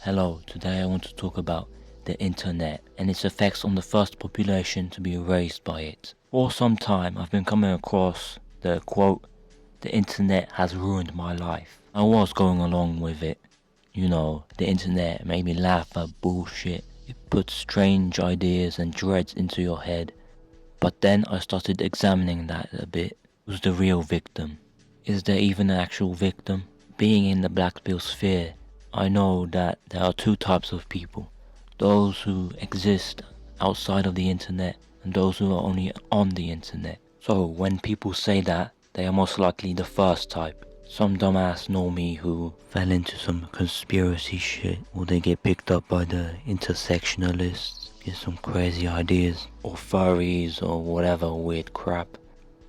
Hello, today I want to talk about the internet and its effects on the first population to be raised by it. For some time I've been coming across the quote, "The internet has ruined my life." I was going along with it. The internet made me laugh at bullshit. It puts strange ideas and dreads into your head. But then I started examining that a bit. Who's the real victim? Is there even an actual victim? Being in the black pill sphere, I know that there are two types of people. Those who exist outside of the internet and those who are only on the internet. So when people say that, they are most likely the first type. Some dumbass normie who fell into some conspiracy shit, or they get picked up by the intersectionalists, get some crazy ideas, or furries or whatever weird crap,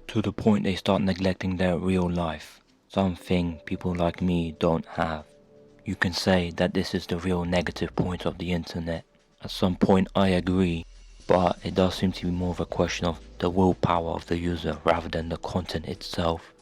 to the point they start neglecting their real life. Something people like me don't have. You can say that this is the real negative point of the internet. At some point I agree, but it does seem to be more of a question of the willpower of the user rather than the content itself.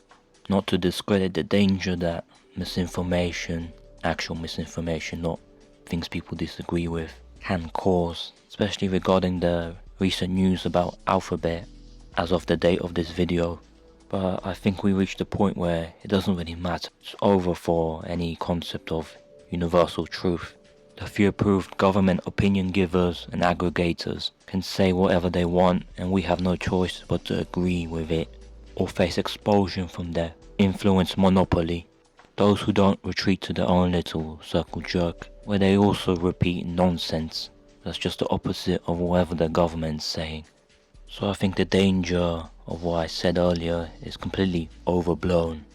Not to discredit the danger that misinformation, actual misinformation, not things people disagree with, can cause, especially regarding the recent news about Alphabet as of the date of this video. But I think we reached a point where it doesn't really matter. It's over for any concept of universal truth. The few approved government opinion givers and aggregators can say whatever they want, and we have no choice but to agree with it or face expulsion from their influence monopoly. Those who don't retreat to their own little circle jerk, where they also repeat nonsense that's just the opposite of whatever the government's saying. So I think the danger of what I said earlier is completely overblown,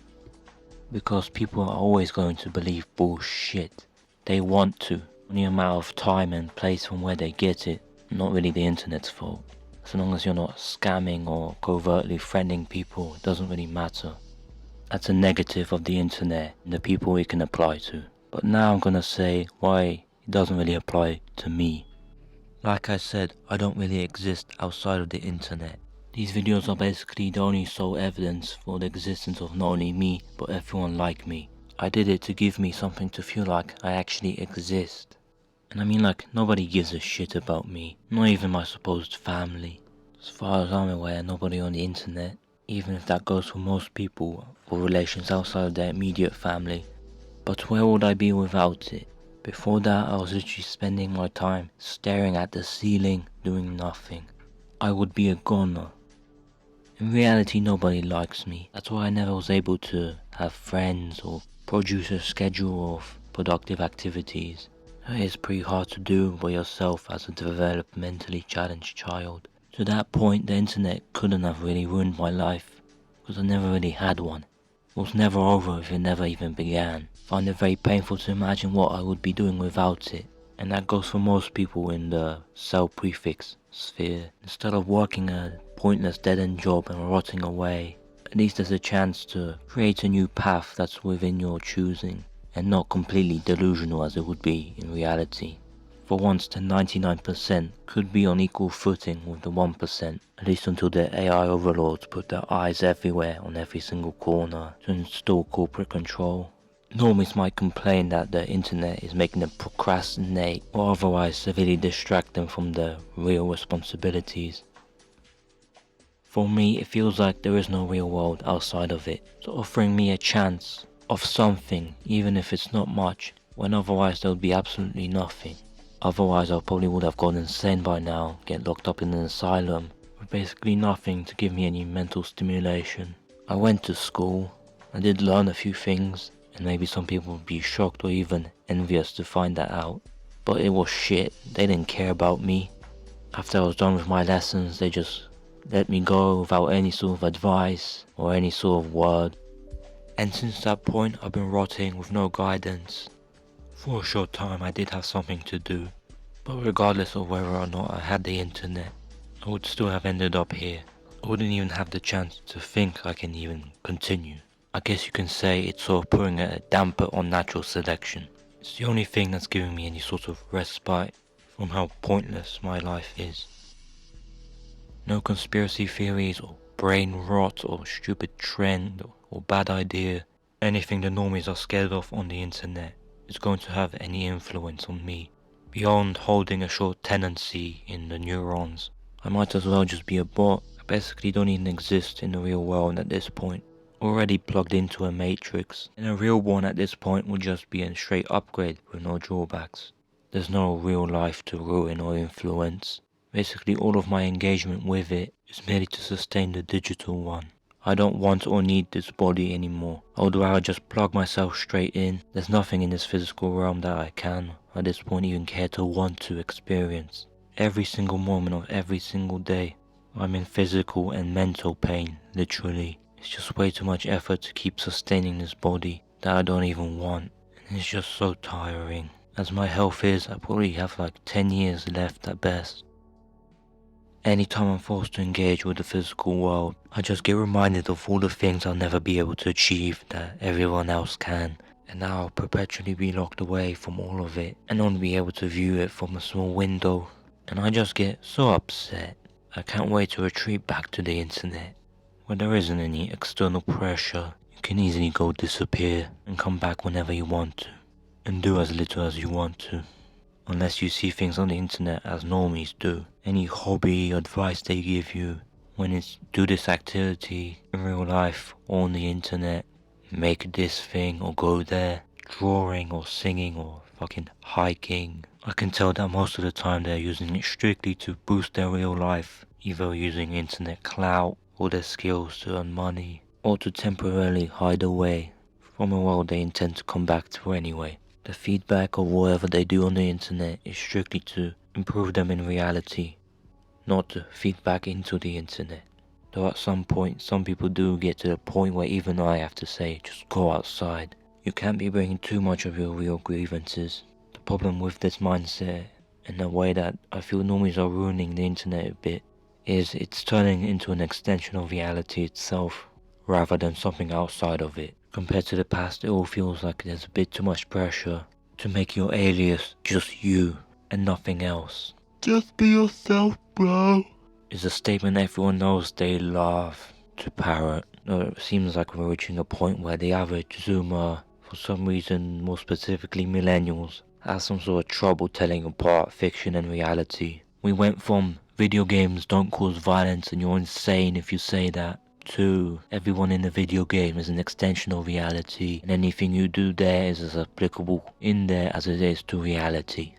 because people are always going to believe bullshit. They want to, only a matter of time and place from where they get it, not really the internet's fault. So long as you're not scamming or covertly friending people, it doesn't really matter. That's a negative of the internet and the people it can apply to. But now I'm gonna say why it doesn't really apply to me. Like I said, I don't really exist outside of the internet. These videos are basically the only sole evidence for the existence of not only me, but everyone like me. I did it to give me something to feel like I actually exist. And I mean, like, nobody gives a shit about me, not even my supposed family. As far as I'm aware, nobody on the internet, even if that goes for most people or relations outside of their immediate family. But where would I be without it? Before that, I was literally spending my time staring at the ceiling, doing nothing. I would be a goner. In reality, nobody likes me. That's why I never was able to have friends or produce a schedule of productive activities. It is pretty hard to do by yourself as a developmentally challenged child. To that point, the internet couldn't have really ruined my life, because I never really had one. It was never over if it never even began. I find it very painful to imagine what I would be doing without it. And that goes for most people in the cell prefix sphere. Instead of working a pointless dead-end job and rotting away, at least there's a chance to create a new path that's within your choosing, and not completely delusional as it would be in reality. For once, the 99% could be on equal footing with the 1%, at least until the AI overlords put their eyes everywhere on every single corner to install corporate control. Normies might complain that the internet is making them procrastinate or otherwise severely distract them from their real responsibilities. For me, it feels like there is no real world outside of it, so offering me a chance of something, even if it's not much, when otherwise there would be absolutely nothing. Otherwise I probably would have gone insane by now, get locked up in an asylum, with basically nothing to give me any mental stimulation. I went to school, I did learn a few things, and maybe some people would be shocked or even envious to find that out. But it was shit, they didn't care about me. After I was done with my lessons, they just let me go without any sort of advice or any sort of word. And since that point I've been rotting with no guidance. For a short time I did have something to do, but regardless of whether or not I had the internet, I would still have ended up here. I wouldn't even have the chance to think I can even continue. I guess you can say it's sort of putting a damper on natural selection. It's the only thing that's giving me any sort of respite from how pointless my life is. No conspiracy theories or brain rot or stupid trend or bad idea, anything the normies are scared of on the internet. is going to have any influence on me beyond holding a short tenancy in the neurons. I might as well just be a bot. I basically don't even exist in the real world at this point. Already plugged into a matrix, and a real one at this point would just be a straight upgrade with no drawbacks. There's no real life to ruin or influence. Basically all of my engagement with it is merely to sustain the digital one. I don't want or need this body anymore. I would rather just plug myself straight in. There's nothing in this physical realm that I can, at this point, even care to want to experience. Every single moment of every single day, I'm in physical and mental pain, literally. It's just way too much effort to keep sustaining this body that I don't even want. And it's just so tiring. As my health is, I probably have like 10 years left at best. Anytime I'm forced to engage with the physical world, I just get reminded of all the things I'll never be able to achieve that everyone else can. And now I'll perpetually be locked away from all of it and only be able to view it from a small window. And I just get so upset. I can't wait to retreat back to the internet, where there isn't any external pressure. You can easily go disappear and come back whenever you want to, and do as little as you want to. Unless you see things on the internet as normies do. Any hobby advice they give you, when it's do this activity in real life or on the internet, make this thing or go there, drawing or singing or fucking hiking. I can tell that most of the time they're using it strictly to boost their real life, either using internet clout or their skills to earn money, or to temporarily hide away from a world they intend to come back to anyway. The feedback of whatever they do on the internet is strictly to improve them in reality, not to feed back into the internet. Though at some point, some people do get to the point where even I have to say, just go outside. You can't be bringing too much of your real grievances. The problem with this mindset, and the way that I feel normies are ruining the internet a bit, is it's turning into an extension of reality itself, rather than something outside of it. Compared to the past, it all feels like there's a bit too much pressure to make your alias just you and nothing else. Just be yourself, bro, is a statement everyone knows they love to parrot. No, it seems like we're reaching a point where the average Zoomer, for some reason, more specifically millennials, has some sort of trouble telling apart fiction and reality. We went from video games don't cause violence and you're insane if you say that, to everyone in the video game is an extension of reality, and anything you do there is as applicable in there as it is to reality.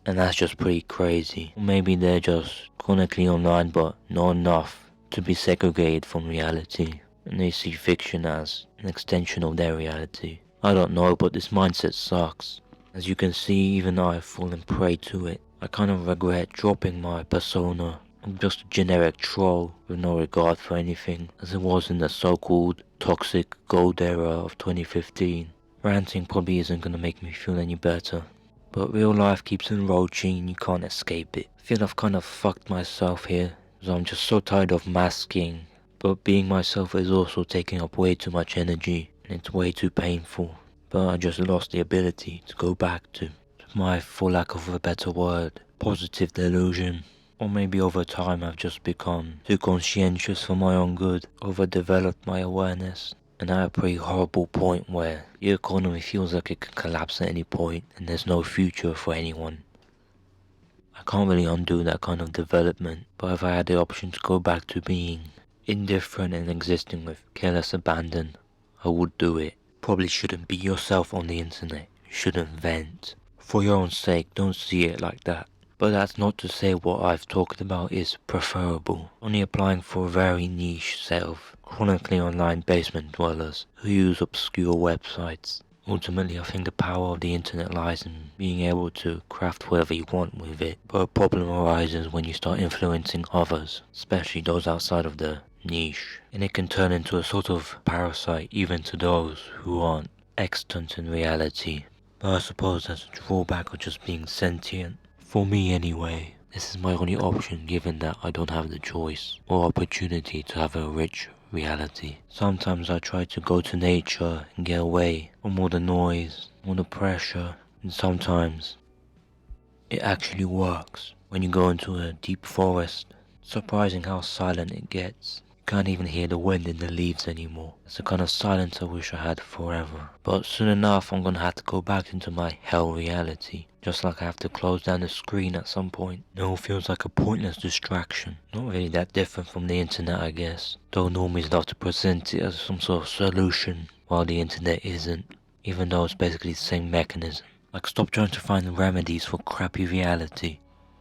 And that's just pretty crazy. Maybe they're just chronically online but not enough to be segregated from reality, and they see fiction as an extension of their reality. I don't know, but this mindset sucks. As you can see, even I've fallen prey to it. I kind of regret dropping my persona. I'm just a generic troll with no regard for anything, as it was in the so-called toxic gold era of 2015. Ranting probably isn't gonna make me feel any better. But real life keeps encroaching and you can't escape it. I feel I've kind of fucked myself here, because I'm just so tired of masking. But being myself is also taking up way too much energy, and it's way too painful. But I just lost the ability to go back to my, for lack of a better word, positive delusion. Or maybe over time I've just become too conscientious for my own good, overdeveloped my awareness, and at a pretty horrible point where the economy feels like it can collapse at any point and there's no future for anyone. I can't really undo that kind of development, but if I had the option to go back to being indifferent and existing with careless abandon, I would do it. Probably shouldn't be yourself on the internet. You shouldn't vent. For your own sake, don't see it like that. But that's not to say what I've talked about is preferable, only applying for a very niche set of chronically online basement dwellers who use obscure websites. Ultimately, I think the power of the internet lies in being able to craft whatever you want with it, but a problem arises when you start influencing others, especially those outside of the niche, and it can turn into a sort of parasite even to those who aren't extant in reality. But I suppose that's a drawback of just being sentient. For me anyway, this is my only option given that I don't have the choice or opportunity to have a rich reality. Sometimes I try to go to nature and get away from all the noise, all the pressure, and sometimes it actually works. When you go into a deep forest, it's surprising how silent it gets. Can't even hear the wind in the leaves anymore. It's the kind of silence I wish I had forever. But soon enough I'm gonna have to go back into my hell reality. Just like I have to close down the screen at some point. It all feels like a pointless distraction. Not really that different from the internet, I guess. Though normies love to present it as some sort of solution, while the internet isn't. Even though it's basically the same mechanism. Like, stop trying to find remedies for crappy reality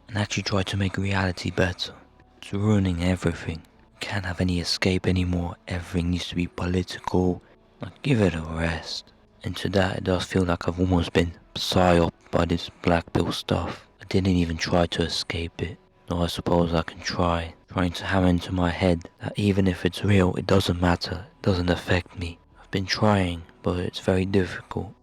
and actually try to make reality better. It's ruining everything. Can't have any escape anymore. Everything needs to be political. Like, give it a rest. And to that, it does feel like I've almost been psyoped by this black pill stuff. I didn't even try to escape it. Though I suppose I can try. Trying to hammer into my head that even if it's real, it doesn't matter. It doesn't affect me. I've been trying, but it's very difficult.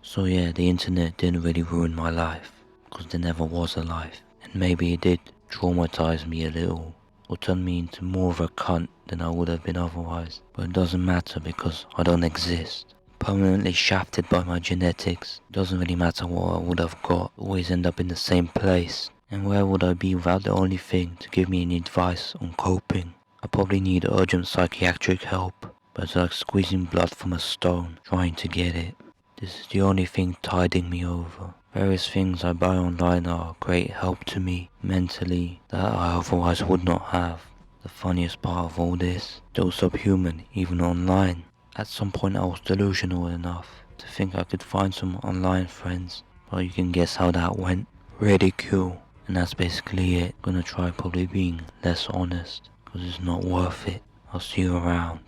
So yeah, the internet didn't really ruin my life. Because there never was a life. And maybe it did traumatize me a little. Or turn me into more of a cunt than I would have been otherwise. But it doesn't matter because I don't exist. Permanently shafted by my genetics. Doesn't really matter what I would have got. Always end up in the same place. And where would I be without the only thing to give me any advice on coping? I probably need urgent psychiatric help. But it's like squeezing blood from a stone, trying to get it. This is the only thing tiding me over. Various things I buy online are a great help to me mentally that I otherwise would not have. The funniest part of all this, still subhuman even online. At some point I was delusional enough to think I could find some online friends, but you can guess how that went. Ridicule. And that's basically it. Gonna try probably being less honest, cause it's not worth it. I'll see you around.